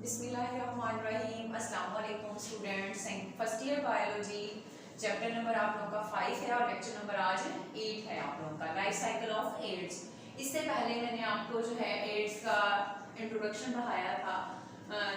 बिस्मिल्लाहिर्रहमानिर्रहीम। अस्सलाम वालेकुम students. First year biology chapter number आप लोगों का 5 है और लेक्चर नंबर आज 8 है आप लोगों का, लाइफ साइकिल ऑफ एड्स। इससे पहले मैंने आपको जो है एड्स का इंट्रोडक्शन पढ़ाया था,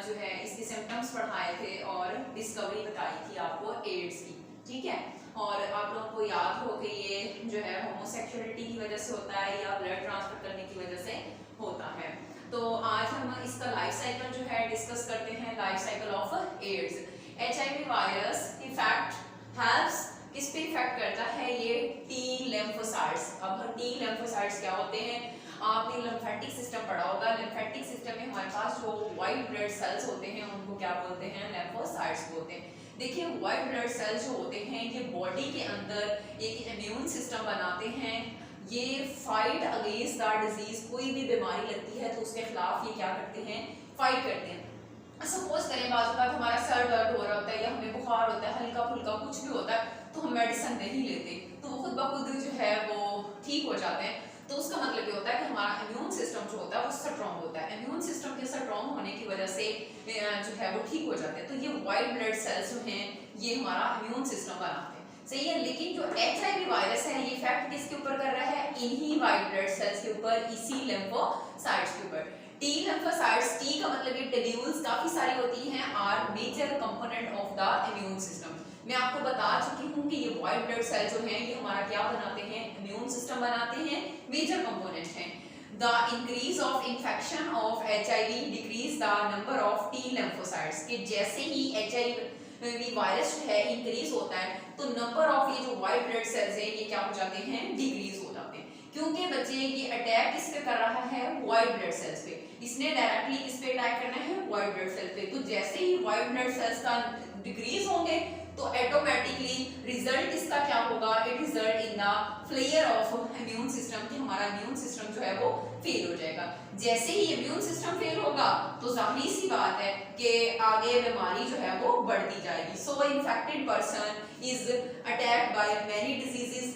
जो है इसके सिम्टम्स पढ़ाए थे और डिस्कवरी बताई थी आपको एड्स की, ठीक है। और आप लोगों को याद हो कि ये जो है होमोसेक्सुअलिटी की वजह से होता है या ब्लड ट्रांसफर करने की वजह से होता है। तो आज हम इसका लाइफ साइकिल जो है डिस्कस करते हैं, life cycle of AIDS. HIV virus effect helps किस पे इफेक्ट करता है? ये टी लिम्फोसाइट्स। अब टी लिम्फोसाइट्स क्या होते हैं? आपने लिम्फेटिक सिस्टम पढ़ा होगा। लिम्फेटिक सिस्टम में हमारे पास जो व्हाइट ब्लड सेल्स होते हैं उनको क्या बोलते हैं? लिम्फोसाइट्स बोलते हैं। देखिए व्हाइट ब्लड सेल्स जो होते हैं ये बॉडी के अंदर एक इम्यून सिस्टम बनाते हैं। ये फाइट अगेंस्ट द डिजीज, कोई भी बीमारी लगती है तो उसके खिलाफ ये क्या करते हैं? फाइट करते हैं। सपोज करें बाजू का हमारा सर दर्द हो रहा होता है या हमें बुखार होता है, हल्का फुल्का कुछ भी होता है, तो हम मेडिसिन नहीं लेते तो वो खुद ब खुद जो है वो ठीक हो जाते हैं। तो उसका मतलब ये होता है कि हमारा इम्यून सिस्टम जो होता है वो स्ट्रॉन्ग होता है। इम्यून सिस्टम के स्ट्रॉन्ग होने की वजह से जो है वो ठीक हो जाते हैं। तो ये व्हाइट ब्लड सेल्स जो हैं ये हमारा इम्यून सिस्टम बनाते हैं, सही है। लेकिन जो एचआईवी वायरस है ये इफेक्ट किसके ऊपर कर रहा है? इन्हीं व्हाइट ब्लड सेल्स के ऊपर, इसी लिम्फोसाइट्स के ऊपर। टी लिम्फोसाइट्स, टी का मतलब ये टेब्यूल्स काफी सारी होती हैं, are major component of the immune system. मैं आपको बता चुकी हूँ कि ये व्हाइट ब्लड सेल जो हैं ये हमारा क्या बनाते हैं? इम्यून सिस्टम बनाते हैं, मेजर कंपोनेंट हैं। The increase of infection of HIV decrease the number of T lymphocytes। कि जैसे ही HIV वायरस है इंक्रीज होता है तो नंबर ऑफ ये जो व्हाइट ब्लड सेल्स है ये क्या हो जाते हैं? डिक्रीज हो जाते हैं। क्योंकि बच्चे ये अटैक किस पे कर रहा है? व्हाइट ब्लड सेल्स पे। इसने डायरेक्टली किस पे अटैक करना है? व्हाइट ब्लड सेल्स पे। तो जैसे ही व्हाइट ब्लड सेल्स का डिक्रीज होंगे तो ऑटोमेटिकली रिजल्ट इसका क्या होगा? It result in the failure of immune system, कि हमारा इम्यून सिस्टम जो है वो फेल हो जाएगा। जैसे ही इम्यून सिस्टम फेल होगा तो जाहिर सी बात है कि आगे बीमारी जो है वो बढ़ती जाएगी। So infected person is attacked by many diseases.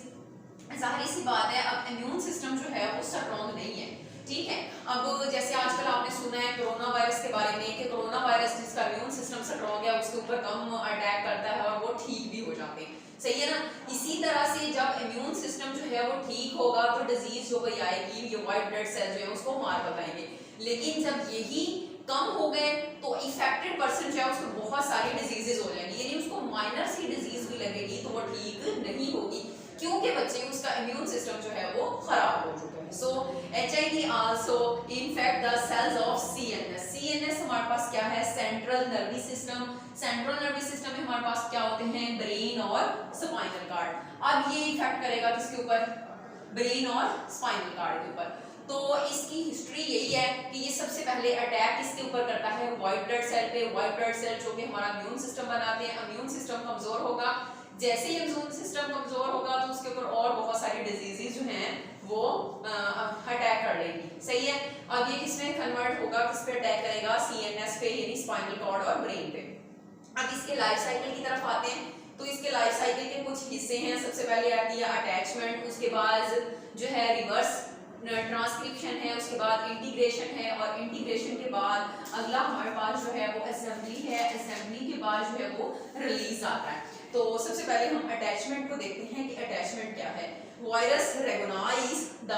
जाहिर सी बात है अब इम्यून सिस्टम जो है वो स्ट्रॉन्ग नहीं है, ठीक है। अब जैसे आजकल आपने सुना है कोरोना वायरस के बारे में कि कोरोना वायरस जिसका इम्यून सिस्टम स्ट्रॉन्ग है उसके ऊपर कम अटैक करता है और वो ठीक भी हो जाते हैं, सही है ना। इसी तरह से जब इम्यून सिस्टम जो है वो ठीक होगा तो डिजीज जो कोई आएगी ये व्हाइट ब्लड सेल जो है उसको मार बताएंगे। लेकिन जब यही कम हो गए तो इफेक्टेड पर्सन जो है उसको बहुत सारी डिजीजेस हो जाएंगी, यानी उसको माइनर सी डिजीज भी लगेगी तो वो ठीक नहीं होगी, क्योंकि बच्चे उसका इम्यून सिस्टम जो है वो खराब हो चुका है। So HIV also infect the cells of CNS। CNS हमारे पास क्या है? Central nervous system. Central nervous system में हमारे पास क्या होते हैं? ब्रेन और स्पाइनल कार्ड। अब ये इफेक्ट करेगा किसके ऊपर? ब्रेन और स्पाइनल कार्ड के ऊपर। तो इसकी हिस्ट्री यही है कि ये सबसे पहले अटैक किसके ऊपर करता है? व्हाइट ब्लड सेल पे। व्हाइट ब्लड सेल जो कि हमारा इम्यून सिस्टम बनाते हैं, इम्यून सिस्टम कमजोर होगा। जैसे ही इम्यून सिस्टम कमजोर होगा तो उसके ऊपर और बहुत सारी डिजीजेस जो हैं वो अटैक कर लेंगी, सही है। अब ये किसमें कन्वर्ट होगा? किस पे अटैक करेगा? CNS पे, यानी स्पाइनल कॉर्ड और ब्रेन पे। अब इसके लाइफ साइकिल की तरफ आते हैं तो इसके लाइफ साइकिल के कुछ हिस्से हैं। सबसे पहले आती है अटैचमेंट, उसके बाद जो है रिवर्स ट्रांसक्रिप्शन है, उसके बाद इंटीग्रेशन है और इंटीग्रेशन के बाद अगला हमारे पास जो है वो असेंबली है। असेंबली के बाद जो है वो रिलीज आता है। तो सबसे पहले हम अटैचमेंट को देखते हैं कि अटैचमेंट क्या है। Virus रेगोनाइज the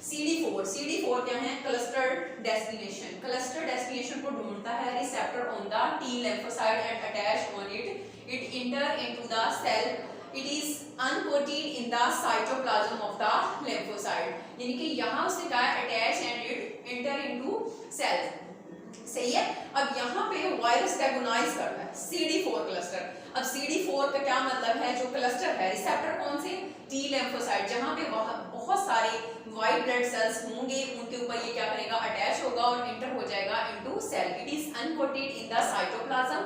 CD4। CD4 क्या है? Cluster destination. क्लस्टर डेस्टिनेशन को ढूंढता है receptor on the T lymphocyte and attach on it. It enter into the cell. It is uncoated in the cytoplasm of the lymphocyte। यानी कि यहाँ उसने कहा attach and it enter into cell, सही है। अब यहाँ पे वायरस रेगोनाइज करता है CD4 क्लस्टर। अब CD4 का क्या मतलब है? जो क्लस्टर है, रिसेप्टर कौन से? T lymphocyte, जहाँ पे बहुत सारे व्हाइट ब्लड सेल्स होंगे उनके ऊपर ये क्या करेगा? अटैच होगा और इंटर हो जाएगा into cell. It is uncoated in the cytoplasm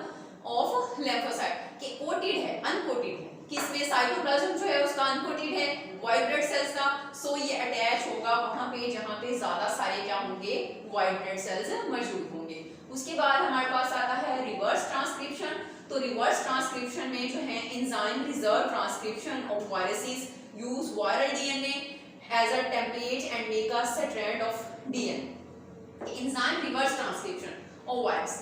of lymphocyte. कि कोटेड है, अनकोटेड है किसमें? साइटोप्लाज्म जो है उसका अनकोटेड है व्हाइट ब्लड सेल्स का। सो ये अटैच होगा वहां पे जहां पे ज्यादा सारे क्या होंगे? व्हाइट ब्लड सेल्स मौजूद होंगे। उसके बाद हमारे पास आता है रिवर्स ट्रांसक्रिप्शन। तो रिवर्स ट्रांसक्रिप्शन में जो है enzyme reserve transcription of viruses use viral DNA as a template and make a strand of DNA। Enzyme reverse transcription of virus.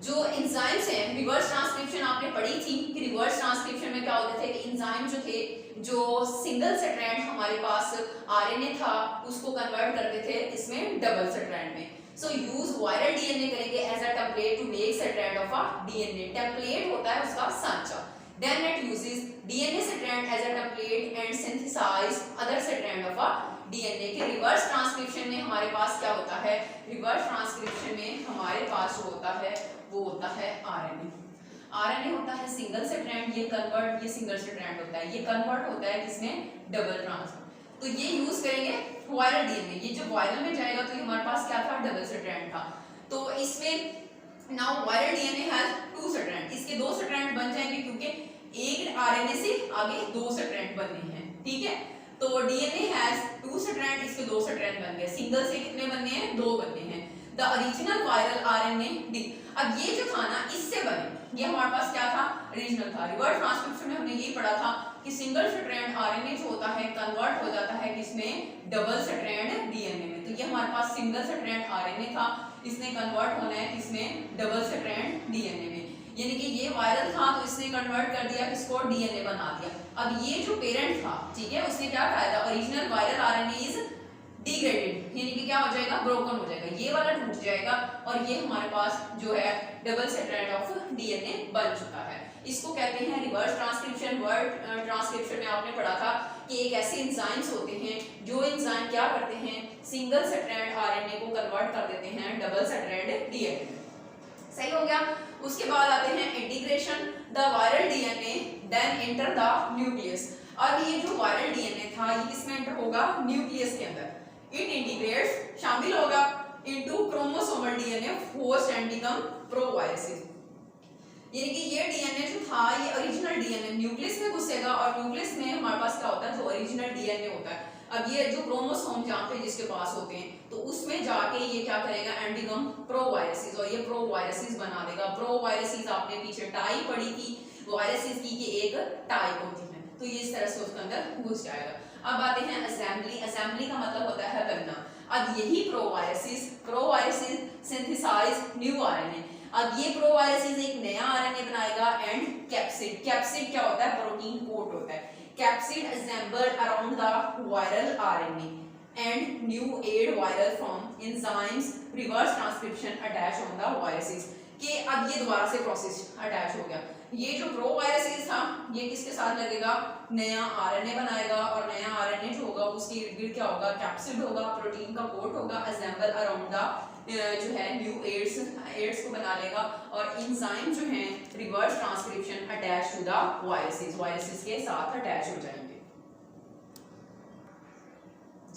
जो एंजाइम्स हैं, रिवर्स ट्रांसक्रिप्शन आपने पढ़ी थी कि रिवर्स ट्रांसक्रिप्शन में क्या होते थे कि एंजाइम जो थे, जो सिंगल स्ट्रैंड हमारे पास आरएनए था उसको कन्वर्ट करते थे इसमें डबल स्ट्रैंड में। सो यूज वायरल डीएनए करेंगे as a template to make strand of a DNA. Template होता है उसका सांचा। Then it uses DNA strand as a template and synthesize other strand of a DNA। के reverse transcription में हमारे पास क्या होता है, रिवर्स ट्रांसक्रिप्शन में हमारे पास जो होता है वो होता है आरएनए। आरएनए होता है सिंगल स्ट्रैंड, ये कन्वर्ट, ये सिंगल स्ट्रैंड होता है, ये कन्वर्ट होता है किसमें, डबल ट्रांस। तो ये यूज करेंगे वायरल डीएनए। ये जब वायरल में जाएगा तो हमारे पास क्या था, डबल स्ट्रैंड था। तो इसमें now viral DNA has two strand, इसके दो स्ट्रैंड बन जाएंगे क्योंकि एक आरएनए से आगे दो स्ट्रैंड बनने हैं, ठीक है। तो डीएनए हैज टू स्ट्रैंड, इसके दो स्ट्रैंड बन गए। सिंगल से कितने बनने हैं, दो बनने हैं। The original viral RNA D, अब ये जो था ना इससे बने, ये हमारे पास क्या था, ओरिजिनल था। रिवर्स ट्रांसक्रिप्शन में हमने ये पढ़ा था कि सिंगल स्ट्रैंड आरएनए जो होता है कन्वर्ट हो जाता है किसमें, डबल स्ट्रैंड डीएनए में। तो ये हमारे पास सिंगल स्ट्रैंड आरएनए था, इसने कन्वर्ट होना है किसमें, डबल स्ट्रैंड डीएनए में। यानी कि ये वायरल था तो इसने कन्वर्ट कर दिया किसको, डीएनए बना दिया। अब ये जो पेरेंट था, ठीक है, उसने क्या कहा था, original viral RNA is degraded, यानी कि क्या हो जाएगा, ब्रोकन हो जाएगा, ये वाला टूट जाएगा और ये हमारे पास जो है डबल स्ट्रैंड ऑफ डीएनए बन चुका है। इसको कहते हैं रिवर्स ट्रांसक्रिप्शन। वर्ड ट्रांसक्रिप्शन में आपने पढ़ा था कि एक ऐसे एंजाइम्स होते हैं जो एंजाइम क्या करते हैं, सिंगल स्ट्रैंड आरएनए को कन्वर्ट कर देते हैं डबल स्ट्रैंड डीएनए में। सही हो गया। उसके बाद आते हैं integration. The viral DNA then enter the nucleus. अब ये जो वायरल डीएनए था ये किसमें एंटर होगा, न्यूक्लियस के अंदर। इट इंटीग्रेट्स, शामिल होगा into chromosomal DNA host and become proviruses. यानी कि ये डीएनए जो था ये ओरिजिनल डीएनए न्यूक्लियस में घुसेगा और न्यूक्लियस में हमारे पास क्या होता है, जो ओरिजिनल डीएनए होता है। अब ये जो क्रोमोसोम जहाँ पे जिसके पास होते हैं तो उसमें जाके ये क्या करेगा, एंडिगम प्रोवायरसिस, और ये प्रोवायरसिस बना देगा। प्रोवायरसिस आपने पीछे टाई पढ़ी थी, वायरसिस की एक टाइप होती है, तो ये इस तरह से उसके अंदर घुस जाएगा। अब आते हैं असेंबली। असेंबली का मतलब होता है बनना। अब यही प्रोवायरसिस सिंथेसाइज न्यू आरएनए। अब ये प्रोवायरसिस एक नया आरएनए बनाएगा एंड कैप्सिड। कैप्सिड क्या होता है, प्रोटीन कोट होता है। Capsid assembled around the viral RNA and new aid viral from enzymes reverse transcription attach on the viruses। कि अब ये दोबारा से प्रोसेस अटैच हो गया। ये जो प्रोवायरसिस था ये किसके साथ लगेगा, नया आरएनए बनाएगा और नया आरएनए जो होगा उसके इर्द गिर्द क्या होगा, कैप्सिड होगा, प्रोटीन का कोट होगा, असेंबल अराउंड द जो है न्यू एड्स को बना लेगा और एंजाइम जो है reverse transcription attach to the viruses के साथ अटैच हो जाएंगे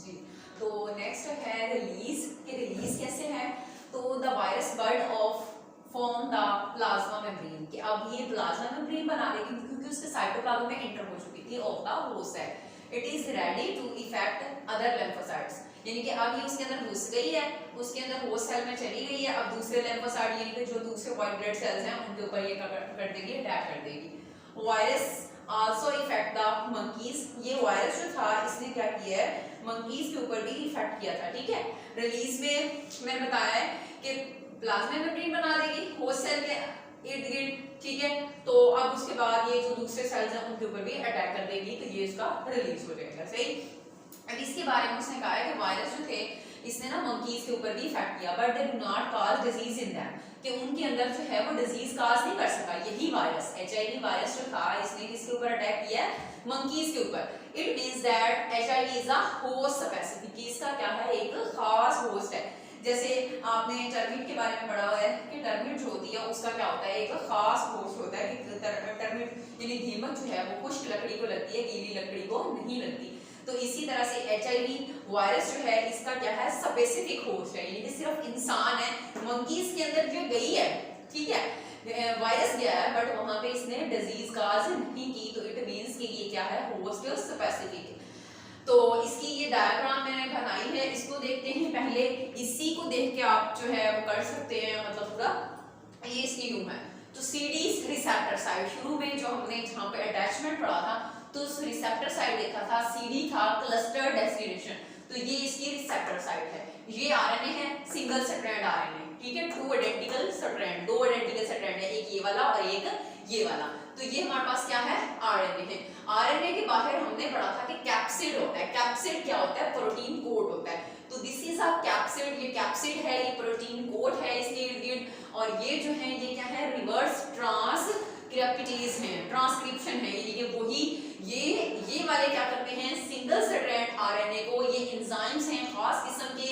जी। तो नेक्स्ट है रिलीज। कि रिलीज कैसे है, तो the virus bird of form the plasma membrane. कि अब ये प्लाज्मा मेम्ब्रेन बना देगी क्योंकि उसके साइटोप्लाज्म में एंटर हो चुकी थी of the host cell. It is ready to effect other lymphocytes. यानी कि अब ये उसके अंदर घुस गई है, उसके अंदर होस्ट सेल में चली गई है। अब दूसरे लिम्फोसाइट यानी कि जो दूसरे व्हाइट ब्लड सेल्स हैं उनके ऊपर ये कर देगी, अटैक कर देगी। Virus also effect the monkeys. ये वायरस जो था इसने क्या किया है, मंकीज के ऊपर भी इफेक्ट किया था, ठीक है। रिलीज में मैंने बताया है कि प्लाज्मा मेम्ब्रेन बना देगी होस्ट सेल के इर्द गिर्द, ठीक है। तो अब उसके बाद ये जो दूसरे सेल्स हैं उनके ऊपर भी अटैक कर देगी, तो ये इसका रिलीज हो जाएगा। सही। अब इसके बारे में उसने कहा है कि वायरस जो थे इसने ना मंकीज के ऊपर भी इफेक्ट किया, but they do not cause disease in them. कि उनके अंदर जो है वो डिजीज कॉज नहीं कर सका। यही वायरस HIV वायरस जो था इसने किसके ऊपर अटैक किया है, मंकीज के ऊपर। It means that HIV is a host specific. इसका क्या है, एक खास होस्ट है। जैसे आपने टर्मिट के बारे में पढ़ा हुआ है कि टर्मिट जो होती है उसका क्या होता है, एक खास होस्ट होता है कि टर्मिट यानी दीमक जो है वो खुश्क लकड़ी को लगती है, गीली लकड़ी को नहीं लगती। तो इसी तरह से HIV वायरस जो है इसका क्या है, स्पेसिफिक होस्ट है, यानी कि सिर्फ इंसान है। मंकीज के अंदर जो गई है, ठीक है, वायरस गया है बट वहां पे इसने डिजीज काज नहीं की, तो इट मींस कि ये क्या है, होस्ट स्पेसिफिक। तो इसकी ये डायग्राम मैंने बनाई है, इसको देखते हैं पहले। इसी को देख के आप जो है वो कर सकते हैं, मतलब पूरा ये इसकी यूं है। तो CD रिसेप्टर साइड, शुरू में जो हमने जहाँ पे अटैचमेंट पढ़ा था तो उस रिसेप्टर साइड देखा था, CD था क्लस्टर डेस्टिनेशन। तो ये इसकी रिसेप्टर साइट है। ये आरएनए है सिंगल स्ट्रैंड आरएनए, ठीक है, दो आइडेंटिकल स्ट्रैंड है, एक ये वाला और एक ये वाला। तो ये हमारे पास क्या है, आरएनए है। आरएनए के बाहर हमने पढ़ा था कि कैप्सिड होता है। कैप्सिड क्या होता है, प्रोटीन कोट होता है। तो दिस इज अ कैप्सिड, ये कैप्सिड है, ये प्रोटीन कोट है इसके इर्द गिर्द। और ये जो है ये क्या है, रिवर्स ट्रांसक्रिप्टेज है, ट्रांसक्रिप्शन है, ये वही ये वाले क्या करते हैं, सिंगल स्ट्रैंड आरएनए को, ये एंजाइम्स हैं खास किस्म के,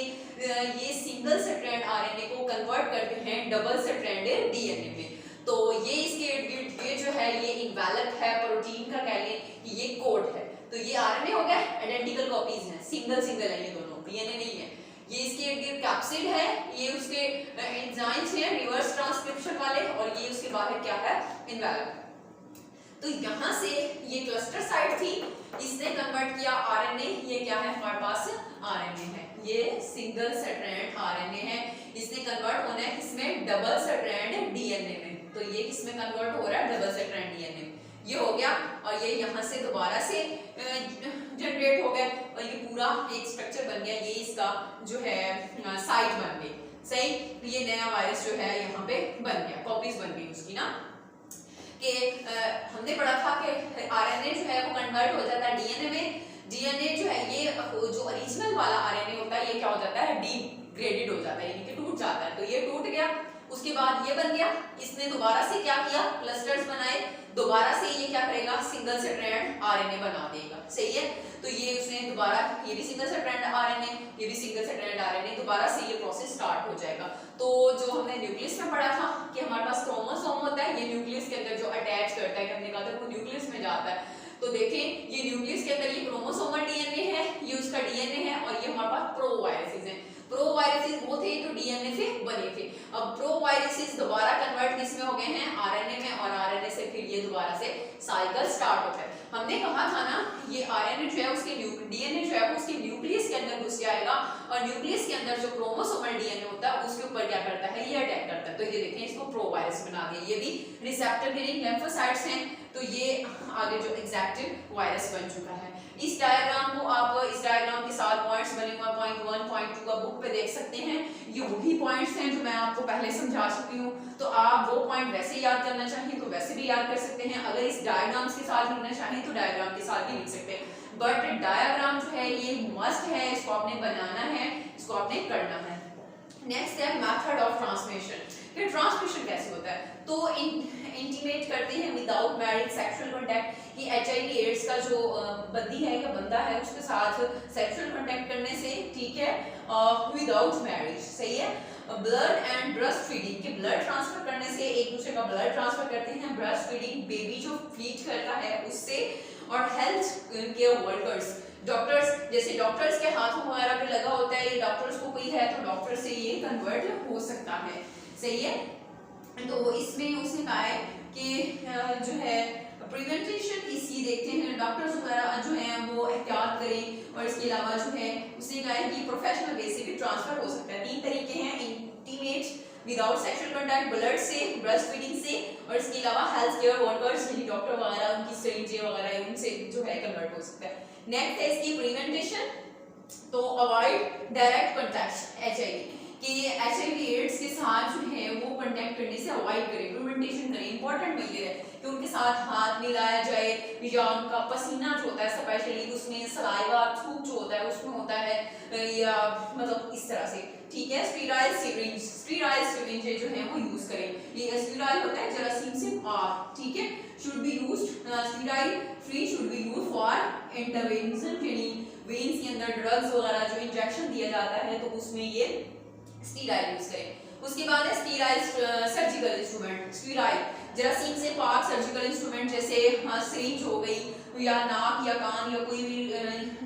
ये सिंगल स्ट्रैंड आरएनए को कन्वर्ट करते हैं डबल स्ट्रैंडेड डीएनए में। तो ये इसके इर्द गिर्द ये जो है ये इनवैलिड है, प्रोटीन का कह लें कि ये कोड है। तो ये आरएनए हो गया, आइडेंटिकल कॉपीज हैं, सिंगल है ये दोनों, डीएनए नहीं है। ये इसके इर्द गिर्द कैप्सिड है, ये उसके एंजाइम्स हैं रिवर्स ट्रांसक्रिप्शन वाले, और ये उसके बाहर क्या है, इनवैलिड। तो यहाँ से ये क्लस्टर साइट थी, इसने कन्वर्ट किया आरएनए, ये क्या है हमारे पास आरएनए है, ये सिंगल स्ट्रैंड आरएनए है, इसने कन्वर्ट होना है किसमें, डबल स्ट्रैंड डीएनए में। तो ये किसमें कन्वर्ट हो रहा है, डबल स्ट्रैंड डीएनए में। ये हो गया, और ये यहाँ से दोबारा से जनरेट हो गया, और ये पूरा एक स्ट्रक्चर बन गया, ये इसका जो है साइट बन गई, सही। ये नया वायरस जो है यहाँ पे बन गया, कॉपीज बन गई उसकी ना, कि हमने पढ़ा था कि आरएनए जो है वो कन्वर्ट हो जाता है डीएनए में। डीएनए जो है ये जो ओरिजिनल वाला आरएनए होता है ये क्या हो जाता है, डिग्रेडेड हो जाता है, यानी कि टूट जाता है। तो ये टूट गया, उसके बाद ये बन गया, इसने दोबारा से क्या किया, क्लस्टर्स बनाए, दोबारा से ये क्या करेगा, सिंगल स्ट्रैंड आरएनए बना देगा, सही है। तो ये उसने दोबारा, ये भी सिंगल स्ट्रैंड आरएनए, ये भी सिंगल स्ट्रैंड आरएनए, दोबारा से ये प्रोसेस स्टार्ट हो जाएगा। तो जो हमने न्यूक्लियस में पढ़ा था कि हमारे पास क्रोमोसोम होता है, ये न्यूक्लियस के अंदर जो अटैच करता है, हमने कहा था वो न्यूक्लियस में जाता है। तो देखें ये न्यूक्लियस के अंदर ये क्रोमोसोमल डीएनए है, ये उसका डीएनए है, और ये हमारे पास प्रोवायरसेस हैं। प्रोवायरसेस वो थे जो डीएनए से बने थे। अब प्रोवायरसेस दोबारा कन्वर्ट किसमें हो गए हैं, आरएनए में, और आरएनए से फिर ये दोबारा से साइकिल स्टार्ट होता है। हमने कहा था ना ये आरएनए जो है उसके डीएनए जो है वो उसके न्यूक्लियस के अंदर घुस जाएगा, और न्यूक्लियस के अंदर जो क्रोमोसोमल डीएनए होता है उसके ऊपर क्या करता है, ये अटैक करता है। तो ये देखें इसको प्रोवायरस बना दिया, ये भी रिसेप्टर गिविंग लिम्फोसाइट्स हैं। तो ये आगे जो एग्जैक्टिव वायरस बन चुका है। इस डायग्राम को आप इस डायग्राम के साथ पॉइंट्स बने हुए पॉइंट 1 पॉइंट 2 का बुक पे देख सकते हैं। ये वही पॉइंट्स हैं जो मैं आपको पहले समझा चुकी हूँ। तो आप वो पॉइंट वैसे याद करना चाहिए तो वैसे भी याद कर सकते हैं, अगर इस डायग्राम्स के साथ लिखना चाहें तो डायग्राम के साथ भी लिख सकते हैं। बट डायग्राम जो है ये मस्ट है, इसको आपने बनाना है, इसको आपने करना है। नेक्स्ट है मेथड ऑफ ट्रांसमिशन। फिर ट्रांसमिशन कैसे होता है, तो इंटीमेट करते हैं विदाउट मैरिज सेक्सुअल कांटेक्ट कि एचआईवी एड्स का जो बंदी है या बंदा है उसके साथ सेक्सुअल कांटेक्ट करने से, ठीक है, विदाउट मैरिज, सही है। ब्लड एंड ब्रेस्ट फीडिंग के ब्लड ट्रांसफर करने से, एक दूसरे का ब्लड ट्रांसफर करते हैं, ब्रेस्ट फीडिंग बेबी जो फीड करता है उससे, और हेल्थ केयर वर्कर्स डॉक्टर्स, जैसे डॉक्टर्स के हाथों वगैरह पे लगा होता है, ये डॉक्टर्स को कोई है तो डॉक्टर से ये कन्वर्ट हो सकता है, सही है। तो इसमें उसने कहा है कि जो है प्रिवेंटेशन इसकी देखते हैं, डॉक्टर्स वगैरह जो हैं वो एहतियात करें, और इसके अलावा जो है उसने कहा है कि प्रोफेशनल बेस से भी ट्रांसफर हो सकता है। 3 तरीके हैं, intimate without sexual contact, blood से, ब्रेस्ट फीडिंग से, और इसके अलावा हेल्थ केयर वर्कर्स यानी डॉक्टर वगैरह उनकी सिरिंजें वगैरह उनसे जो है कन्वर्ट हो सकता है। नेक्स्ट है इसकी प्रिवेंटेशन, तो अवॉइड डायरेक्ट कांटेक्ट एचआईवी कि एचआईवी एड्स के साथ जो है वो कांटेक्ट करने से अवॉइड करें, प्रिवेंटेशन करें। इंपॉर्टेंट में ये है कि उनके साथ हाथ मिलाया जाए, या उनका पसीना जो होता है स्पेशली उसमें सलाइवा थूक जो होता है उसमें होता है, या मतलब इस तरह से, ठीक है। स्टीराइल सिरिंज जो है वो यूज करें। ये स्टीराइल होता है जरासीम से पार, ठीक है, should be used, sterile free should be used for intervention, यानी वेन्स के अंदर ड्रग्स वगैरह जो इंजेक्शन दिया जाता है तो उसमें ये स्टीराइल यूज करें। उसके बाद है स्टीराइल सर्जिकल इंस्ट्रूमेंट, स्टीराइल जरासीम से पाक सर्जिकल इंस्ट्रूमेंट जैसे सिरिंज हो गई, या नाक या कान या कोई भी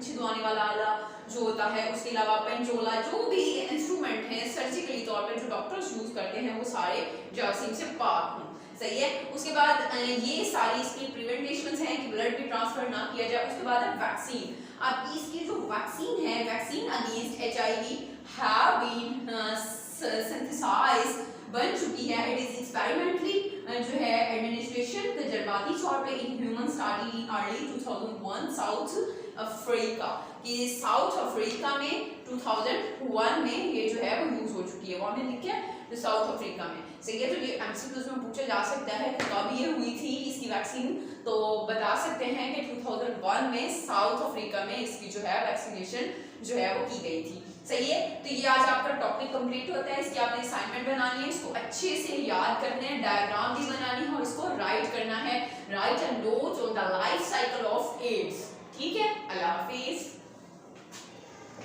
छिदवाने वाला आला जो होता है, उसके अलावा पेंचोला, जो भी इंस्ट्रूमेंट है सर्जिकली तौर पर जो डॉक्टर्स यूज करते हैं वो सारे जरासीम से पाक हों, सही है। उसके बाद ये सारी इसकी प्रिवेंटेशंस हैं कि ब्लड भी ट्रांसफर ना किया जाए। उसके बाद है वैक्सीन। अब इसकी जो वैक्सीन है, vaccine against HIV have been synthesised, बन चुकी है। इट इज एक्सपेरिमेंटली जो है एडमिनिस्ट्रेशन तजर्बाती तौर पे in human started in early 2001 south Africa, कि साउथ अफ्रीका में 2001 में ये जो है वो यूज हो चुकी है। वो हमने लिखा है तो साउथ अफ्रीका में, सही है। तो ये एमसीक्यूज में पूछा जा सकता है कि कब ये हुई थी इसकी वैक्सीन, तो बता सकते हैं कि 2001 में साउथ अफ्रीका में इसकी जो है वैक्सीनेशन जो है वो की गई थी, सही है। तो ये आज आपका टॉपिक कंप्लीट होता है। इसकी आपने असाइनमेंट बनानी है, इसको अच्छे से याद करना है, डायग्राम भी बनानी है और इसको राइट करना है। Write a note on the life cycle of AIDS, ठीक है। अल्लाह हाफिज।